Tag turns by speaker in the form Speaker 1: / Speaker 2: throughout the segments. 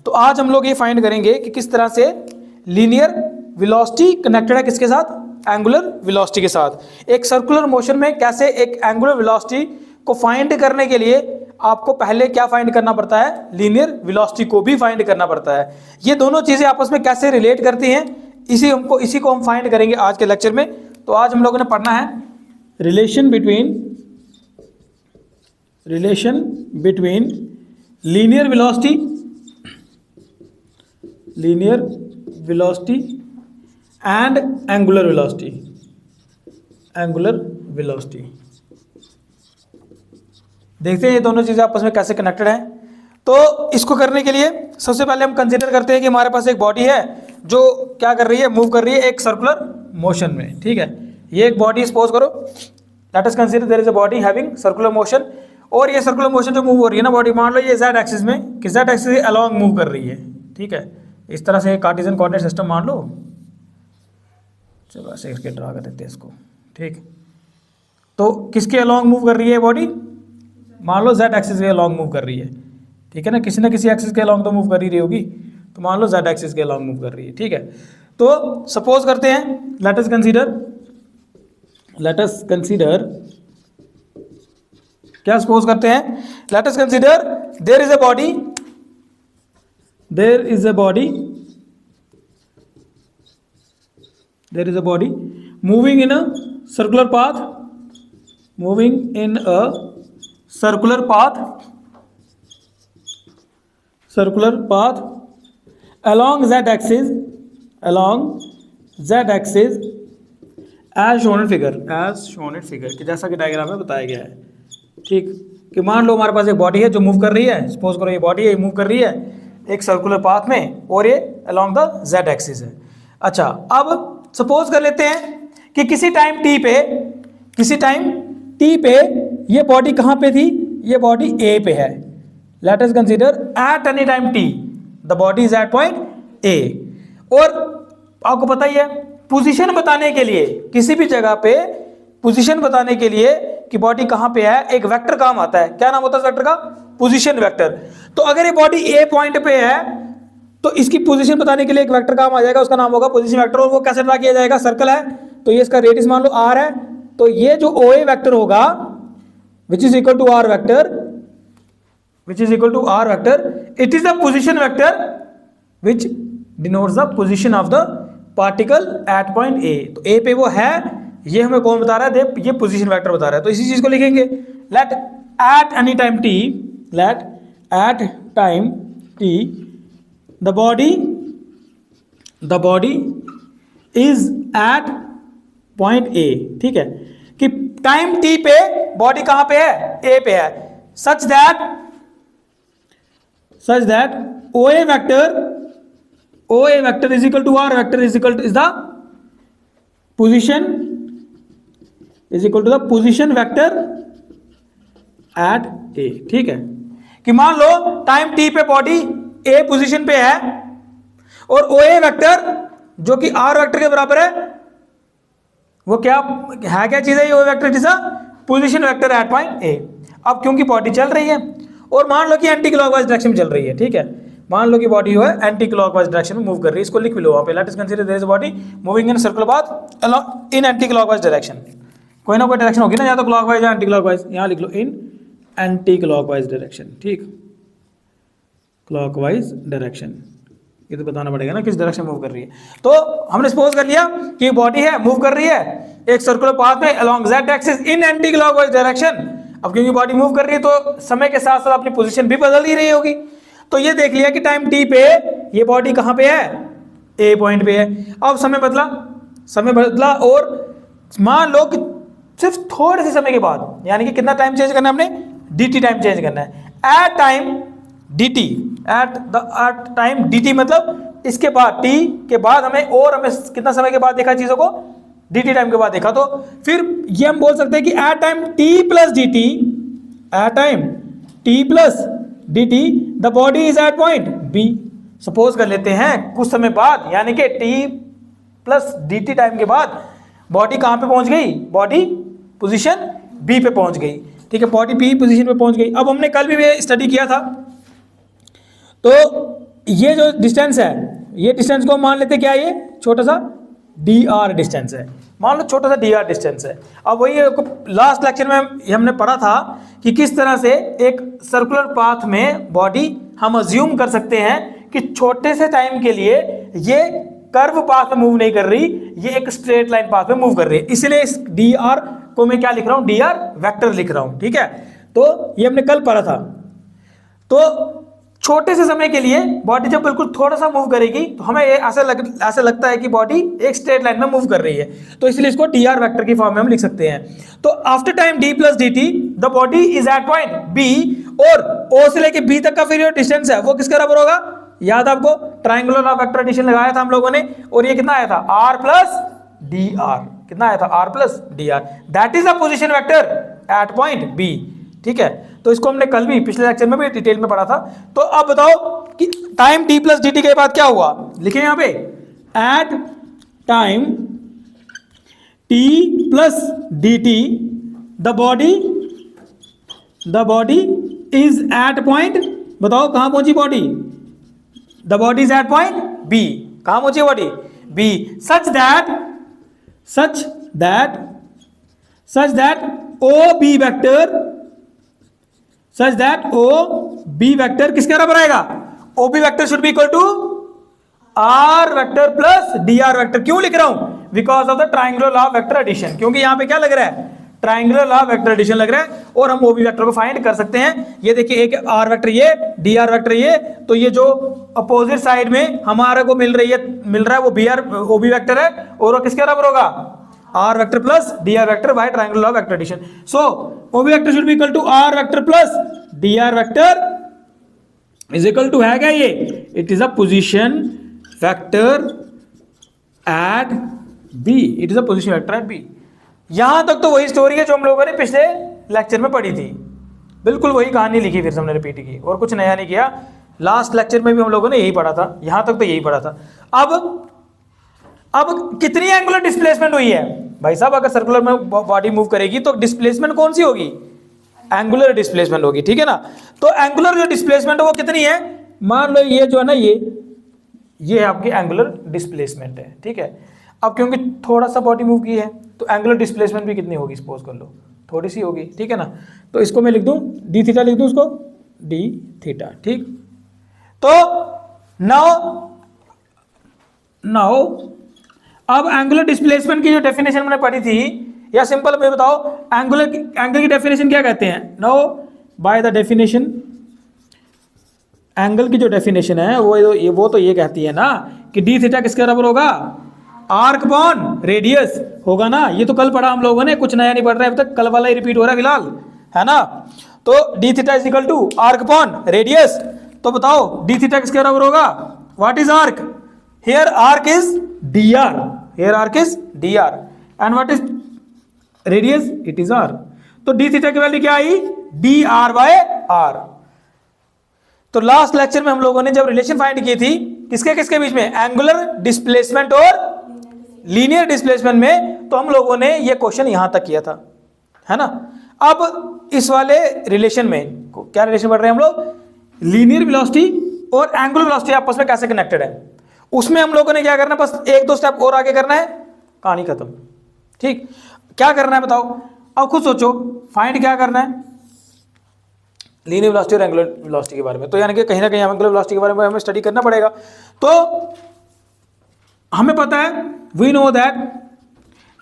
Speaker 1: तो आज हम लोग ये फाइंड करेंगे कि किस तरह से लीनियर वेलोसिटी कनेक्टेड है किसके साथ, एंगुलर वेलोसिटी के साथ। एक सर्कुलर मोशन में कैसे एक एंगुलर वेलोसिटी को फाइंड करने के लिए आपको पहले क्या फाइंड करना पड़ता है, लीनियर वेलोसिटी को भी फाइंड करना पड़ता है। ये दोनों चीजें आपस में कैसे रिलेट करती हैं, इसी को हम फाइंड करेंगे आज के लेक्चर में। तो आज हम लोगों ने पढ़ना है relation between linear velocity and angular velocity. देखते हैं ये दोनों चीजें आपस में कैसे कनेक्टेड हैं। तो इसको करने के लिए सबसे पहले हम कंसीडर करते हैं कि हमारे पास एक बॉडी है जो क्या कर रही है, मूव कर रही है एक सर्कुलर मोशन में। ठीक है, ये एक बॉडी सपोज करो, let us consider there is a body having circular motion. और ये सर्कुलर मोशन जो मूव हो रही है ना बॉडी, मान लो ये z एक्सिस में, कि z एक्सिस के अलोंग मूव कर रही है। ठीक है, इस तरह से कार्टेशियन कोऑर्डिनेट सिस्टम मान लो, चलो ऐसे इसके ड्रा कर देते हैं इसको। ठीक, तो किसके अलोंग मूव कर रही है बॉडी, मान लो z एक्सिस के अलोंग मूव कर रही है। ठीक है ना, किसी ना किसी एक्सिस के अलोंग तो मूव कर ही रही होगी, तो मान लो z एक्सिस के अलोंग मूव कर रही है। ठीक है, तो सपोज करते हैं, लेट अस कंसीडर क्या सपोज करते हैं, let us consider there is a body moving in a circular path along z axis as shown in figure कि जैसा कि डायग्राम में बताया गया है। ठीक, कि मान लो हमारे पास एक बॉडी है जो मूव कर रही है, सपोज करो ये बॉडी है मूव कर रही है एक सर्कुलर पाथ में, और ये along द z एक्सिस है। अच्छा, अब सपोज कर लेते हैं कि किसी टाइम t पे ये बॉडी कहाँ पे थी, ये बॉडी A पे है। Let us consider at any time t the body is at point A। और आपको पता ही है, पोजीशन बताने के लिए, किसी भी जगह पे पोजीशन बताने के लिए कि बॉडी कहाँ पे है, एक वेक्टर काम आता है। क्या नाम होता है इस वेक्टर का, पोजीशन वेक्टर। तो अगर ये बॉडी A पॉइंट पे है तो इसकी पोजीशन बताने के लिए एक वेक्टर काम आ जाएगा, उसका नाम होगा पोजीशन वेक्टर। और वो कैसे ड्रा किया जाएगा, सर्कल है तो ये इसका रेडियस मान लो r है, तो ये जो OA वेक्टर होगा which is equal to r vector, it is the position vector which denotes the position of the particle at point A। तो A पे वो है, ये हमें कौन बता रहा है, ये पोजीशन वेक्टर बता रहा है। तो इसी चीज को लिखेंगे, let at any time t the body is at point A। ठीक है, कि टाइम t पे बॉडी कहां पे है, A पे है, such that OA vector is equal to r vector is the position vector at A। ठीक है, कि मान लो टाइम t पे बॉडी A पोजीशन पे है और OA वेक्टर जो कि r वेक्टर के बराबर है, वो क्या है, क्या चीज है, ये vector is a position vector eight point A। अब क्योंकि बॉडी चल रही है और मान लो कि एंटी क्लॉकवाइज डायरेक्शन में चल रही है। ठीक है, मान लो कि बॉडी जो है एंटी क्लॉकवाइज डायरेक्शन में मूव कर रही है, इसको लिख भी लो वहां पे, let us consider there is a body moving in circular path along in anticlockwise direction. कोई ना कोई डायरेक्शन होगी ना, या तो क्लॉकवाइज या एंटी क्लॉकवाइज, यहां लिख लो इन एंटी क्लॉकवाइज डायरेक्शन। ठीक, क्लॉकवाइज डायरेक्शन, ये तो बताना पड़ेगा ना किस डायरेक्शन मूव कर रही है। तो हमने सपोज कर लिया कि बॉडी है मूव कर रही है एक सर्कुलर पाथ में अलोंग z एक्सिस इन एंटी क्लॉकवाइज डायरेक्शन। अब क्योंकि बॉडी मूव कर रही है तो समय के साथ साथ अपनी पोजीशन भी बदल ही रही होगी। तो ये देख लिया कि टाइम t पे ये बॉडी कहां पे है, A पॉइंट पे है। अब समय बदला और मान लो कि सिर्फ थोड़े से समय के बाद, यानी कि कितना टाइम चेंज करना है हमने, dt टाइम चेंज करना है। एट टाइम dt मतलब इसके बाद, t के बाद हमें कितना समय के बाद देखा चीजों को, dt टाइम के बाद देखा। तो फिर ये हम बोल सकते हैं कि at time t plus dt the body is at point B। Suppose कर लेते हैं कुछ समय बाद, यानी कि t प्लस dt टाइम के बाद बॉडी कहां पे पहुंच गई, बॉडी पोजीशन B पे पहुंच गई। ठीक है, बॉडी B पोजीशन पे पहुंच गई। अब हमने कल भी स्टडी किया था, तो ये जो डिस्टेंस है, ये डिस्टेंस को मान लेते क्या है, ये छोटा सा dr डिस्टेंस है, मान लो छोटा सा dr डिस्टेंस है। अब वही लास्ट लेक्चर में हमने पढ़ा था कि किस तरह से एक सर्कुलर पाथ में बॉडी हम अज्यूम कर सकते हैं कि छोटे से टाइम के लिए ये कर्व पाथ में मूव नहीं कर रही, ये एक स्ट्रेट लाइन पाथ में मूव कर रही है, इसलिए इस dr को मैं क्या लिख रहा हूं, dr वेक्टर लिख रहा हूं। ठीक है, तो ये हमने कल पढ़ा था। तो छोटे से समय के लिए बॉडी जब बिल्कुल थोड़ा सा मूव करेगी तो हमें ऐसा लगता है कि बॉडी एक स्ट्रेट लाइन में मूव कर रही है, तो इसलिए इसको dr वेक्टर की फॉर्म में हम लिख सकते हैं। तो after time d plus dt the body is at point b, और o से लेके b तक का फिर जो डिस्टेंस है वो किसके बराबर होगा, याद आपको triangular law of vector addition लगाया था हम लोगों ने, और ये कितना आया था r प्लस dr, कितना आया था r plus dr, that is a position vector eight point b। ठीक है, तो इसको हमने कल भी पिछले लेक्चर में भी डिटेल में पढ़ा था। तो अब बताओ कि टाइम t प्लस dt के बाद क्या हुआ, लिखे यहां पे at time t plus dt the body is at point, बताओ कहां पहुंची body, the body is at point b, कहां पहुंची body b, such that O B vector किसके बराबर आएगा, O B vector should be equal to r vector plus d r vector. क्यों लिख रहा हूं, because of the triangular law of vector addition, क्योंकि यहां पे क्या लग रहा है, triangular law of vector addition लग रहा है, और हम ओ बी वेक्टर को फाइंड कर सकते हैं। ये देखिए, एक आर वेक्टर ये, डी आर वेक्टर ये, तो ये जो अपोजिट साइड में हमारे को मिल रहा है वो B r O B vector है, और वो किसके बराबर होगा, r vector plus d r vector by triangular law of vector addition. So O B vector should be equal to r vector plus d r vector is equal to है क्या ये, it is a position vector at B, it is a position vector at B. यहां तक तो वही story है जो हम लोगों ने पिछले लेक्चर में पढ़ी थी, बिल्कुल वही कहानी लिखी, फिर से हमने रिपीट की और कुछ नया नहीं किया। लास्ट लेक्चर में भी हम लोगों ने यही पढ़ा था, यहां तक तो यही पढ़ा था। अब कितनी एंगुलर डिस्प्लेसमेंट हुई है भाई साहब, अगर सर्कुलर में बॉडी मूव करेगी तो डिस्प्लेसमेंट कौन सी होगी, एंगुलर डिस्प्लेसमेंट होगी। ठीक है ना, तो एंगुलर जो डिस्प्लेसमेंट है वो कितनी है, मान लो ये जो है ना, ये आपकी एंगुलर डिस्प्लेसमेंट है। ठीक है, अब क्योंकि थोड़ा सा बॉडी मूव की है तो एंगुलर डिस्प्लेसमेंट भी कितनी होगी, सपोज कर लो थोड़ी सी होगी। ठीक है ना, तो इसको मैं लिख दूं डी थीटा, लिख दूं उसको डी थीटा। ठीक, तो नाउ अब एंगुलर डिस्प्लेसमेंट की जो डेफिनेशन मैंने पढ़ी थी, या सिंपल मैं बताओ एंगल की डेफिनेशन क्या कहते हैं, now by the definition, angle की जो डेफिनेशन है वो तो ये कहती है ना कि डी थीटा किसके बराबर होगा, आर्क अपॉन रेडियस होगा ना। ये तो कल पढ़ा हम लोगों ने, कुछ नया नहीं पढ़ रहा है अभी तक, कल वाला ही रिपीट हो रहा है फिलहाल, है ना। तो d theta is equal to arc upon radius, तो बताओ डी थीटा किसके बराबर होगा, what is arc, here arc is dr, and what is radius, it is r। तो d थीटा की वैल्यू क्या आई, dr बाय r। तो लास्ट लेक्चर में हम लोगों ने जब रिलेशन फाइंड की थी किसके किसके बीच में, एंगुलर डिस्प्लेसमेंट और लीनियर डिस्प्लेसमेंट में, तो हम लोगों ने ये क्वेश्चन यहां तक किया था, है ना। अब इस वाले रिलेशन में क्या रिलेशन पढ़ रहे हैं हम लोग, लीनियर वेलोसिटी और एंगुलर वेलोसिटी आपस में कैसे कनेक्टेड है, उसमें हम लोगों ने क्या करना है, बस एक दो स्टेप और आगे करना है, कहानी खत्म। ठीक, क्या करना है बताओ, अब खुद सोचो, फाइंड क्या करना है, लीनियर वेलोसिटी और एंगुलर वेलोसिटी के बारे में, तो यानी कि कहीं ना कहीं एंगुलर वेलोसिटी के बारे में हमें स्टडी करना पड़ेगा। तो हमें पता है, we know that,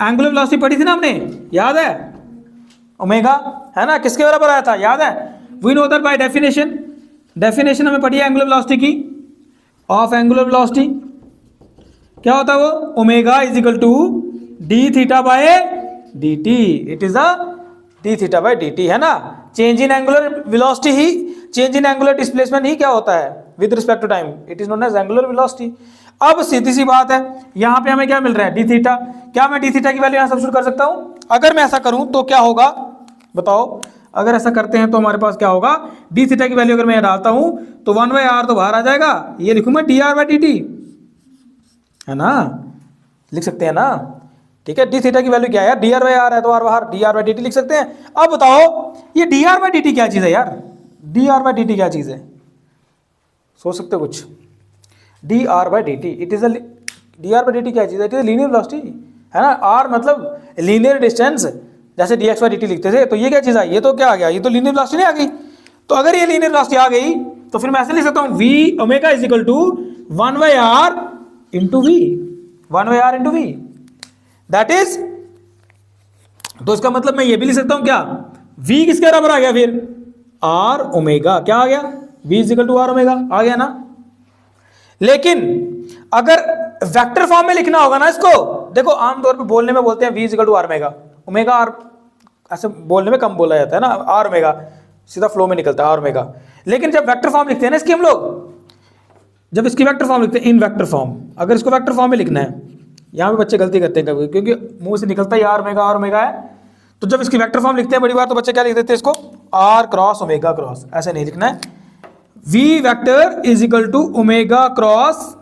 Speaker 1: angular velocity पढ़ी थी ना हमने, याद है, ओमेगा, है ना, किसके बराबर आया था, याद है, we know that by definition हमें पढ़ी है एंगुलर वेलोसिटी की, ऑफ एंगुलर वेलोसिटी क्या होता है वो, omega is equal to d theta by d t, it is a d theta by d t, है ना। चेंज इन एंगुलर वेलोसिटी ही, चेंज इन एंगुलर डिस्प्लेसमेंट ही क्या होता है with respect to time, it is known as angular velocity. अब सीधी सी बात है, यहां पे हमें क्या मिल रहा है, डी थीटा, क्या मैं डी थीटा की वैल्यू यहां सब्स्टिट्यूट कर सकता हूं, अगर मैं ऐसा करूं तो क्या होगा बताओ, अगर ऐसा करते हैं तो हमारे पास क्या होगा, डी थीटा की वैल्यू अगर मैं डालता हूं तो 1/r तो बाहर आ जाएगा, ये लिखूं मैं dr बाय dt, है ना, लिख सकते हैं ना। ठीक है, डी थीटा की वैल्यू क्या है यार, dr बाय r है तो r बाहर, dr बाय dt लिख सकते हैं। अब बताओ ये dr बाय dt क्या चीज है यार, dr बाय dt क्या चीज है, सोच सकते हो कुछ, D R by D t. It is D R by D T क्या चीज़ है? इट इज लीनियर वेलोसिटी, है ना। आर मतलब लीनियर डिस्टेंस, जैसे D x by D T लिखते थे, तो ये क्या चीज़ आई? ये तो क्या आ गया? ये तो लीनियर वेलोसिटी नहीं आ गई। तो अगर ये लीनियर वेलोसिटी आ गई तो फिर मैं ऐसे लिख सकता हूँ v omega is equal to 1/r into v, 1/r into v, that is. तो इसका मतलब मैं ये भी लिख सकता हूं क्या, v किसके बराबर आ गया फिर? r omega. क्या आ गया? v is equal to r omega आ गया ना। लेकिन अगर वेक्टर फॉर्म में लिखना होगा ना इसको, देखो आमतौर पे बोलने में बोलते हैं v is equal to r omega, omega r ऐसे बोलने में कम बोला जाता है ना, r ओमेगा सीधा फ्लो में निकलता है r ओमेगा। लेकिन जब वेक्टर फॉर्म लिखते हैं ना इसकी हम लोग, जब इसकी वेक्टर फॉर्म लिखते हैं इन वेक्टर फॉर्म, अगर इसको वेक्टर फॉर्म में लिखना है, यहाँ पे बच्चे गलती करते हैं कभी, क्योंकि मुंह से निकलता ही आर ओमेगा है। तो जब इसकी वेक्टर फॉर्म लिखते हैं बड़ी बार, तो बच्चे क्या लिख देते हैं इसको? R cross omega cross. ऐसे नहीं लिखना है, v vector is equal to omega cross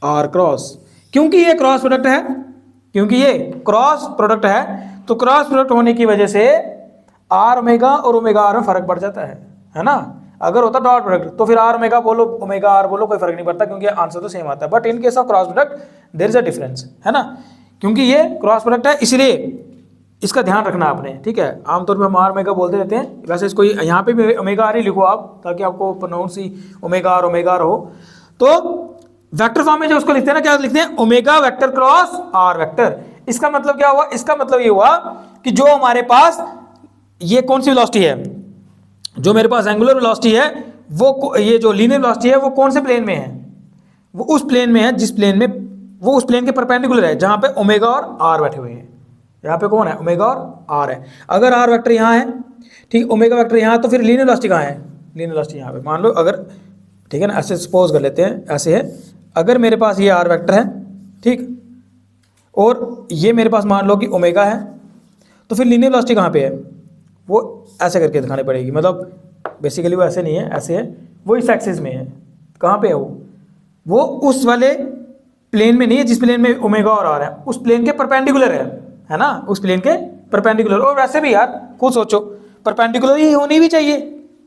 Speaker 1: r cross. क्योंकि ये क्रॉस प्रोडक्ट है, क्योंकि ये क्रॉस प्रोडक्ट है, तो क्रॉस प्रोडक्ट होने की वजह से आर ओमेगा और ओमेगा आर में फर्क पड़ जाता है ना। अगर होता डॉट प्रोडक्ट तो फिर आर ओमेगा बोलो ओमेगा आर बोलो कोई फर्क नहीं पड़ता, क्योंकि आंसर तो सेम आता है। But in case of cross product there is a difference, है ना। क्योंकि ये क्रॉस प्रोडक्ट है, इसलिए इसका ध्यान रखना आपने, ठीक है। आमतौर पर हम आर ओमेगा बोलते रहते हैं, वैसे इसको यहाँ पे भी ओमेगा आर ही लिखो आप, ताकि आपको प्रोनाउंस ही ओमेगा आर हो। तो वेक्टर फॉर्म में जो उसको लिखते हैं ना, क्या लिखते हैं? Omega vector cross r vector. इसका मतलब क्या हुआ? इसका मतलब ये हुआ कि जो हमारे पास ये कौन सी वेलोसिटी है, जो मेरे पास एंगुलर वेलोसिटी है, वो ये जो लीनियर वेलोसिटी है वो कौन से प्लेन में है? वो उस प्लेन में है जिस प्लेन में, वो उस प्लेन के परपेंडिकुलर है जहां पे ओमेगा और आर बैठे हुए हैं। यहाँ पे कौन है? ओमेगा और आर है। अगर आर वेक्टर यहाँ है, ठीक, ओमेगा वेक्टर यहाँ, तो फिर लीनियर वेलोसिटी कहाँ है? लीनियर वेलोसिटी यहाँ पे। मान लो अगर, ठीक है ना, ऐसे सपोज कर लेते हैं, ऐसे है, अगर मेरे पास ये आर वेक्टर है, ठीक, और ये मेरे पास मान लो कि ओमेगा है, तो फिर लीनियर वेलोसिटी कहाँ पे है? वो ऐसे करके दिखानी पड़ेगी, मतलब बेसिकली वो ऐसे नहीं है, ऐसे है, वो इस एक्सिस में है। कहाँ पे है वो उस वाले प्लेन में नहीं है जिस प्लेन में ओमेगा और आर है, उस प्लेन के परपेंडिकुलर है ना, उस प्लेन के परपेंडिकुलर। और वैसे भी यार खुद सोचो, परपेंडिकुलर ही होनी भी चाहिए।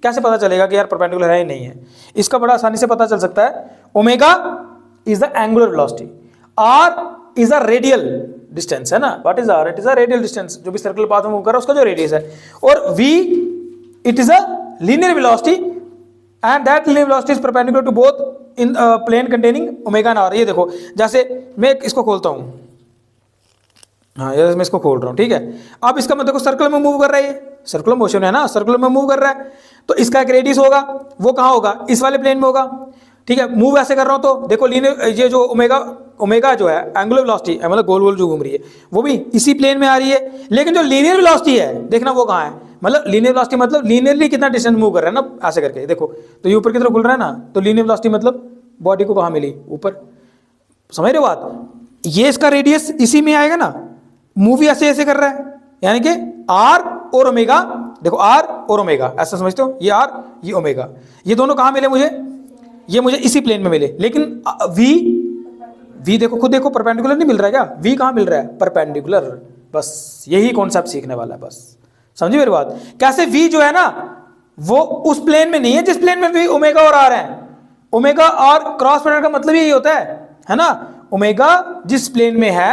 Speaker 1: कैसे पता चलेगा कि यार परपेंडिकुलर है या नहीं है? इसका बड़ा आसानी से पता चल सकता है। Omega is the angular velocity, r is a radial distance, है ना। What is r? It is a radial distance, जो भी सर्कल पाथ में मूव कर रहा है उसका जो रेडियस है। और v it is a linear velocity and that linear velocity is perpendicular to both in plane containing omega and r. ये देखो, जैसे मैं इसको खोलता हूं, हाँ ये मैं इसको खोल रहा हूँ, ठीक है। अब इसका मतलब देखो सर्कल में मूव कर रहा है, ये सर्कुलर मोशन है ना, सर्कुलर में मूव कर रहा है, तो इसका एक रेडियस होगा, वो कहाँ होगा? इस वाले प्लेन में होगा, ठीक है। मूव ऐसे कर रहा हूँ तो देखो लीनियर, ये जो ओमेगा जो है एंगुलर वेलोसिटी है, मतलब गोल गोल जो घूम रही है, वो भी इसी प्लेन में आ रही है। लेकिन जो लीनियर वेलोसिटी है देखना वो कहाँ है? मतलब लीनियर वेलोसिटी मतलब लीनियरली कितना डिस्टेंस मूव कर रहा है ना, ऐसे करके देखो, तो ये ऊपर की तरफ खुल रहा है ना, तो लीनियर वेलोसिटी मतलब बॉडी को कहाँ मिली? ऊपर। समझ रहे हो बात? ये इसका रेडियस इसी में आएगा ना, मूवी ऐसे ऐसे कर रहा है, यानी कि आर और ओमेगा, देखो आर और ओमेगा ऐसा समझते हो, ये आर ये ओमेगा, ये दोनों कहाँ मिले मुझे? ये मुझे इसी प्लेन में मिले। लेकिन वी देखो, खुद देखो, परपेंडिकुलर नहीं मिल रहा है क्या? वी कहाँ मिल रहा है? परपेंडिकुलर। बस यही कॉन्सेप्ट सीखने वाला है, बस समझिए मेरी बात। कैसे वी जो है ना वो उस प्लेन में नहीं है जिस प्लेन में वी ओमेगा और आर है। ओमेगा और क्रॉस प्रोडक्ट का मतलब यही होता है ना। ओमेगा जिस प्लेन में है,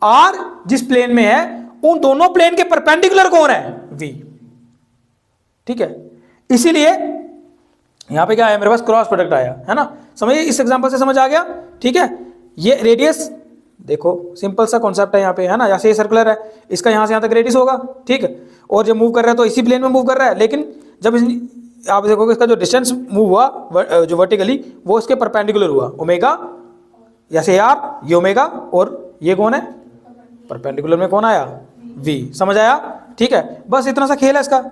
Speaker 1: आर जिस प्लेन में है, उन दोनों प्लेन के परपेंडिकुलर कौन है? वी, ठीक है। इसीलिए यहां पे क्या आया मेरे पास? क्रॉस प्रोडक्ट आया, है ना। समझिए, इस एग्जांपल से समझ आ गया, ठीक है। ये रेडियस देखो, सिंपल सा कॉन्सेप्ट है यहाँ पे, है ना। जैसे ये सर्कुलर है, इसका यहां से यहां तक रेडियस होगा, ठीक है। और जब मूव कर रहा है तो इसी प्लेन में मूव कर रहा है, लेकिन जब आप देखोगे इसका जो डिस्टेंस मूव हुआ जो वर्टिकली, वो इसके परपेंडिकुलर हुआ। ओमेगा जैसे आर, ये ओमेगा, और ये कौन है? परपेंडिकुलर में कौन आया? वी। समझ आया? ठीक है, बस इतना सा खेल है इसका,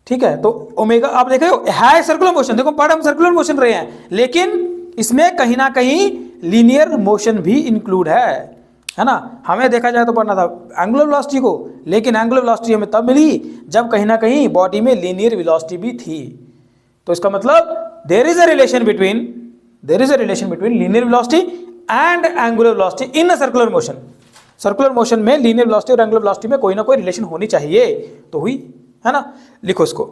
Speaker 1: ठीक है। तो ओमेगा आप देख रहे हो है सर्कुलर मोशन, देखो पार्ट हम सर्कुलर मोशन रहे हैं, लेकिन इसमें कहीं ना कहीं लीनियर मोशन भी इंक्लूड है ना। हमें देखा जाए तो पढ़ना था एंगुलर वेलोसिटी को, लेकिन एंगुलर वेलोसिटी हमें तब मिली जब कहीं ना कहीं बॉडी में लीनियर वेलोसिटी भी थी। तो इसका मतलब there is a relation between linear velocity and angular velocity in a circular motion. Circular motion में लीनियर वेलोसिटी और एंगुलर वेलोसिटी में कोई ना कोई रिलेशन होनी चाहिए, तो हुई, है ना। लिखो इसको।